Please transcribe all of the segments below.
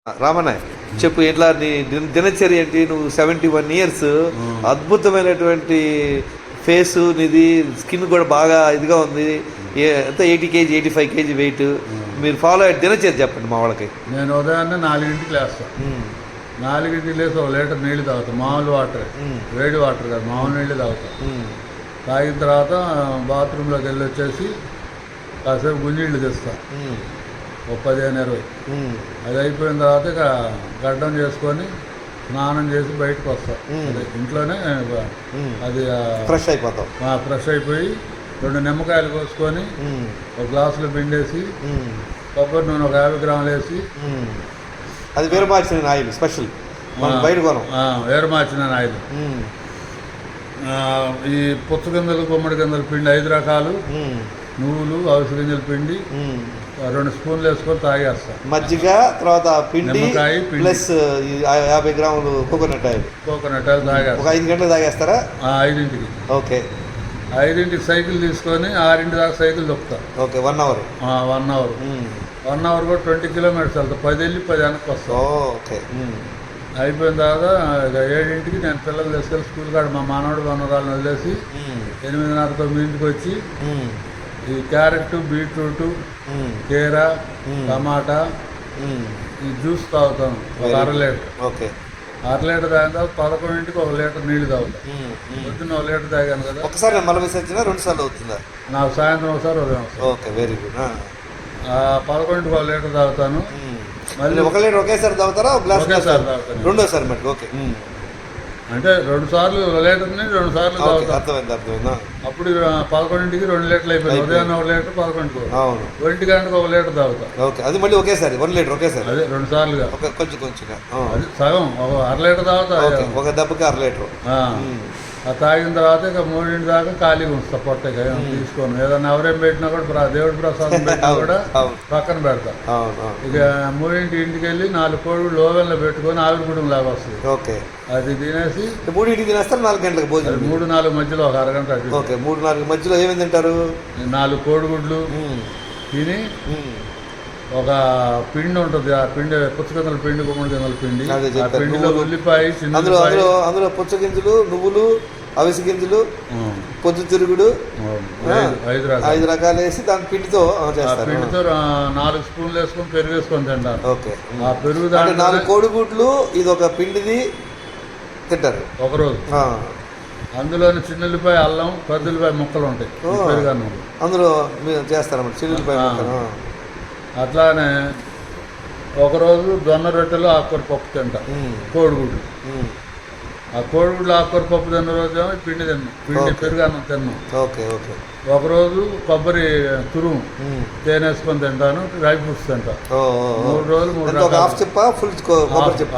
రామన్న చెప్పు, ఎట్లా నీ దినచర్య ఏంటి? నువ్వు 71 ఇయర్స్, అద్భుతమైనటువంటి ఫేసు నీది, స్కిన్ కూడా బాగా ఇదిగా ఉంది. ఎంత 80 kg 85 kg వెయిట్. మీరు ఫాలో అయ్యే దినచర్య చెప్పండి మా వాళ్ళకి. నేను ఉదయాన్నే 4ంటికి లేస్తాను. 4ంటికి లేసి 1 లీటర్ నీళ్ళు తాగుతాను. మామూలు వాటర్, వేడి వాటర్ కాదు, మామూలు నీళ్ళు తాగుతాను. తాగిన తర్వాత బాత్రూంలోకి వెళ్ళి వచ్చేసి కాసేపు గుంజీళ్ళు తెస్తాను, ఒక 15-20. అది అయిపోయిన తర్వాత ఇక గడ్డం చేసుకొని స్నానం చేసి బయటకు వస్తాం. ఇంట్లోనే అది ఫ్రెష్ అయిపోతాం. ఫ్రెష్ అయిపోయి 2 నిమ్మకాయలు కోసుకొని ఒక గ్లాసులో పిండేసి కొబ్బరి నూనె ఒక 50 గ్రాములు వేసి, అది వేరు మార్చిన ఆయిల్ స్పెషల్, బయట కొనం. వేరు మార్చిన ఆయిల్. ఈ పుచ్చగింజలు, గుమ్మడి గింజలు పిండి 5 రకాలు, నువ్వులు, అవిసె గింజల పిండి 2 స్పూన్లు వేసుకొని తాగేస్తాం. మజ్జిగ, తర్వాత పిండి ప్లస్ 50 గ్రాములు కోకోనట్ ఆయిల్ తాగేస్తాం. ఒక 5 గంటలు తాగేస్తారా? 5ంటికి. ఓకే. 5ంటికి సైకిల్ తీసుకొని 6ంటి దాకా సైకిల్ దొక్కుతా. Okay, 1 hour. 1 అవర్. 1 అవర్ కూడా 20 కిలోమీటర్స్ వెళ్తా. 10 వెళ్ళి 10 వెనక్కి వస్తాం. ఓకే. అయిపోయిన తర్వాత 7ంటికి నేను పిల్లలు తీసుకెళ్ళి స్కూల్ కాడ మా మనవడు మనవరాలను వదిలేసి 8:30-9ంటికి వచ్చి ఈ క్యారెట్, బీట్రూట్, కీరా, టమాటా ఈ జ్యూస్ తాగుతాను, ఒక 1/2 లీటర్. ఓకే. 1/2 లీటర్ తాగిన తర్వాత 11ంటికి 1 లీటర్ నీళ్ళు తాగుతాను. పొద్దున్న 1 లీటర్ తాగాను కదా. ఒకసారి మల విసర్జన 2 సార్లు అవుతుందా? నాకు సాయంత్రం ఒకసారి, ఉదయం ఒకసారి. Okay, very good. 11ంటికి 1 లీటర్ తాగుతాను. మళ్ళీ 1 లీటర్ ఒకేసారి తాగుతారా? గ్లాస్ ఒకేసారి తాగుతాను. రెండోసారి మటుకు. ఓకే. అంటే 2 సార్లు 1 లీటర్ని 2 సార్లు తాగుతాను. అర్థమైందా? అప్పుడు 11ంటికి 2 లీటర్లు అయిపోయింది. ఉదయాన్నే 1 లీటర్, 11ంటికి. అవును. 1 గంటకు 1 లీటర్ తాగుతాను. ఓకే, అది మళ్ళీ ఒకేసారి 1 లీటర్ ఒకేసారి. అదే 2 సార్లుగా, కొంచెంగా. అది సగం, 1/2 లీటర్ తాగుతా. ఒక దెబ్బకి 1/2 లీటర్. అది తాగిన తర్వాత ఇక 3ంటి దాకా ఖాళీగా ఉంచుతా. పొట్ట తీసుకోను. ఏదన్నా ఎవరేం పెట్టినా కూడా, దేవుడి ప్రసాదం పెట్టినా కూడా పక్కన పెడతా. ఇక 3ంటి ఇంటికి వెళ్ళి 4 కోడిగుడ్లు ఓవెన్లో పెట్టుకొని ఆవిరి కుటుంబం లాగా వస్తుంది. ఓకే. అది తినేసి 3ంటికి తినేస్తారు. 4 గంటలకు భోజనం. 3-4 మధ్యలో ఒక అరగంట. ఓకే, 3-4 మధ్యలో ఏమేమి తింటారు? 4 కోడిగుడ్లు తిని, ఒక పిండి ఉంటుంది, ఆ పిండి పుచ్చగింజల పిండి, గుమ్మడి గింజల పిండి, ఆ పిండిలో ఉల్లిపాయ, అందులో పుచ్చగింజలు, నువ్వులు, అవిసె గింజలు, పొద్దుతిరుగుడు 5 రకాలు వేసి దాని పిండితో చేస్తారు. పిండితో 4 స్పూన్లు వేసుకొని పెరుగు వేసుకొని తింటారు. ఓకే. ఆ పెరుగు 4 కోడిగుడ్లు, ఇది ఒక పిండిది తింటారు ఒకరోజు. అందులోని చిన్నుల్లిపాయ, అల్లం, పెద్దల్లిపాయ ముక్కలు ఉంటాయి పెరుగన్నం. అందులో మీరు చేస్తారన్నమాట చిన్నుల్లిపాయ ముక్కలు. అట్లానే ఒకరోజు జొన్న రొట్టెలు, ఆకుకూర పప్పు తింటా. కోడిగుడ్లు, ఆ కోడిగుడ్లు ఆకుకూర పప్పు తిన్న రోజు పిండి తిన్నాం, పెరుగన్నం తిన్నాం. ఓకే. ఓకే. ఒకరోజు కొబ్బరి తురుము తేనేసుకొని తింటాను, డ్రై ఫ్రూట్స్ తింటా. 3 రోజులు 3 రకాలు. హాఫ్ చిప్ప, ఫుల్ కొబ్బరి చిప్ప.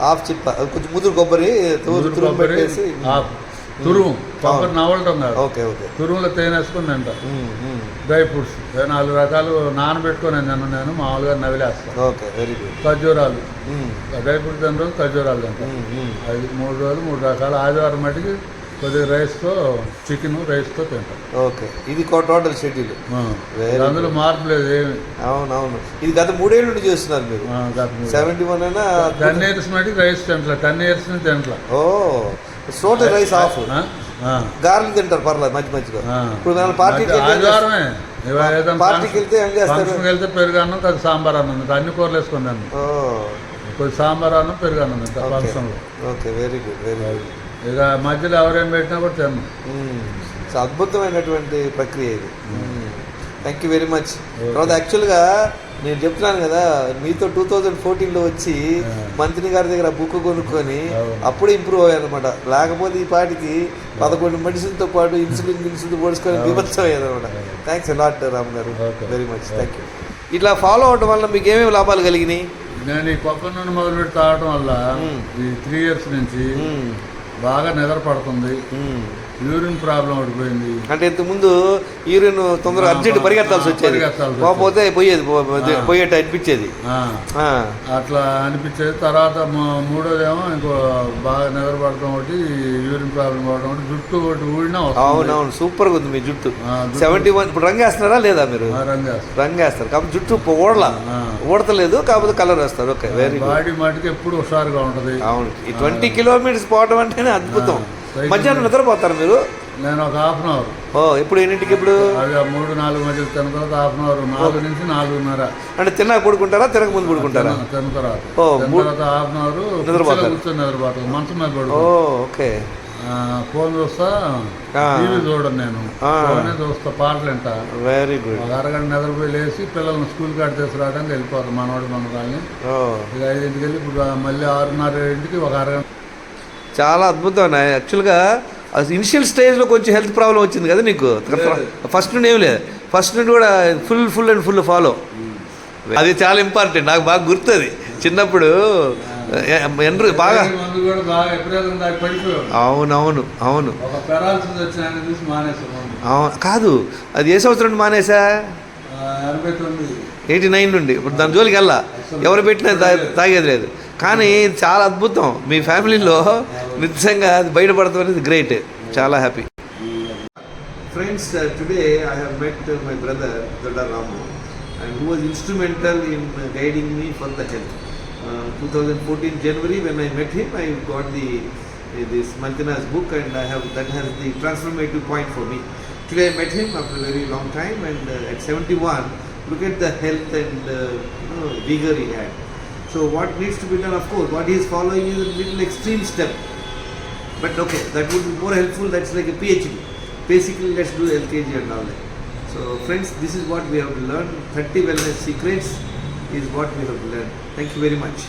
హాఫ్ చిప్ప, కొంచెం ముదురు కొబ్బరి పెట్టేసి తురుము, కొబ్బరి నవలటం కాదు. ఓకే. ఓకే. తురుములో తేనేసుకొని తింటా. డ్రై ఫ్రూట్స్ 4 రకాలు నానబెట్టుకొని నేను మామూలుగా నవిలేస్తాను. Okay, very good. ఖర్జూరాలు, డ్రై ఫ్రూట్స్ తిన్న రోజు ఖర్జూరాలు తింటాను. అది 3 రోజులు 3 రకాలు. ఆదివారం మటుకి కొద్దిగా రైస్తో, చికెన్ రైస్తో తింటాను. ఓకే, ఇది టోటల్ షెడ్యూల్. అందులో మార్పు లేదు ఏమి. అవునవును. ఇది గత 3 ఏళ్ళ నుండి చేస్తున్నారు మీరు. 71 అయినా 10 ఇయర్స్ మటుకు రైస్ తింటలే. 10 ఇయర్స్ నుంచి తింటలే. Total rice of. గారెలు తింటారు పర్లేదు మధ్యలో. ఇప్పుడు పార్టీకి ఆదివారమే పార్టీకి వెళ్తే ఏం చేస్తారు? వెళ్తే పెరుగు అన్నం, అది సాంబార్ అన్నం, అన్ని కూరలు వేసుకొని తిన్నాను. కొద్ది సాంబార్ అన్నం, పెరుగు అన్నం తింటా ఫంక్షన్లో. Okay, very good, very good. ఇక మధ్యలో ఎవరేం పెట్టినా కూడా తిన్నాను. అద్భుతమైనటువంటి ప్రక్రియ ఇది. Thank you very much. తర్వాత యాక్చువల్గా నేను చెప్తున్నాను కదా, మీతో 2014లో వచ్చి మంత్రి గారి దగ్గర బుక్ కొనుక్కొని అప్పుడే ఇంప్రూవ్ అయ్యాను అనమాట. లేకపోతే ఈ పాటికి 11 మెడిసిన్తో పాటు ఇన్సులిన్ పొడుచుకొని బీభత్సం అయ్యాను అనమాట. థ్యాంక్స్ అలాట్ రామ్ గారు, వెరీ మచ్. Thank you. ఇట్లా ఫాలో అవడం వల్ల మీకు ఏమేమి లాభాలు కలిగినాయి? నేను ఈ కొబ్బరి నూనె మొదలుపెట్టి తాగడం వల్ల ఈ 3 ఇయర్స్ నుంచి బాగా నిద్ర పడుతుంది. యూరిన్ ప్రాబ్లం ఒకటి పోయింది. అంటే ఇంతకుముందు యూరిన్ తొందరగా అర్జెంట్ పరిగెత్తాల్సి వచ్చేది, పోతే పోయేది పోయేట అనిపించేది. అట్లా అనిపించేది. తర్వాత మూడోదేమో ఇంకో బాగా నిద్రపడటం ఒకటి, యూరిన్ ప్రాబ్లం అవడం ఒకటి, జుట్టు ఒకటి ఊడినా. అవునవును, సూపర్గా ఉంది మీ జుట్టు. 71 ఇప్పుడు రంగేస్తున్నారా లేదా మీరు? రంగేస్తారు కాబట్టి జుట్టు ఊడతలేదు, కాకపోతే కలర్ వేస్తారు. Okay, very good. బాడీ మటుకు ఎప్పుడు హుషారుగా ఉంటుంది. అవును, ఈ 20 కిలోమీటర్స్ పోవడం అంటేనే అద్భుతం. మధ్యాహ్నం నిద్రపోతారు మీరు? నేను ఒక హాఫ్ అన్ అవర్. ఎప్పుడు ఎన్నింటికి? ఇప్పుడు 3-4 మధ్య తిన్న తర్వాత హాఫ్ అన్ అవర్, 4 నుంచి 4:30. అంటే తిన్నాక పడుకుంటారా, తినక ముందు పడుకుంటారా? తిన్న తర్వాత హాఫ్ అన్ అవర్ నిద్రపోతారు. కూర్చొని నిద్రపోతాను, మంచం మీద పడుకో. ఓకే. ఫోన్ చూస్తా, టీవీ చూడను, నేను ఫోనే చూస్తా, పాటలు వింటా. Very good. ఒక అరగంట నిద్రపోయి లేచి పిల్లల్ని స్కూల్ కాడ తీసుకురావడానికి వెళ్ళిపోతాం, మనవాడు మనవాళ్ళని. ఇక 5ంటికి వెళ్ళి ఇప్పుడు మళ్ళీ 6:30-7ంటికి ఒక అరగంట. చాలా అద్భుతం. యాక్చువల్గా ఇనిషియల్ స్టేజ్లో కొంచెం హెల్త్ ప్రాబ్లం వచ్చింది కదా నీకు? ఫస్ట్ నుండి ఏం లేదు, ఫస్ట్ నుండి కూడా ఫుల్ ఫాలో. అది చాలా ఇంపార్టెంట్. నాకు బాగా గుర్తుంది చిన్నప్పుడు బాగా. అవునవును అవును. కాదు, అది ఏ సంవత్సరం నుండి మానేసా? 89 నుండి. ఇప్పుడు దాని జోలికి వెళ్ళా, ఎవరు పెట్టినా తాగేది లేదు. కానీ చాలా అద్భుతం, మీ ఫ్యామిలీలో నిజంగా అది బయటపడతాం అనేది గ్రేట్. చాలా happy. Friends, today I have met my brother Dodda Ramu, and who was instrumental in guiding me for the health. 2014 January when I met him, I got this Mantina's book, and that has the transformative point for me. Today I met him after a very long time, and at 71, look at the health and vigor he had. So what needs to be done? Of course, what he is following is a little extreme step, but okay, that would be more helpful. That's like a PhD. Basically, let's do LKG and all that. So friends, this is what we have to learn. 30 wellness secrets is what we have to learn. Thank you very much.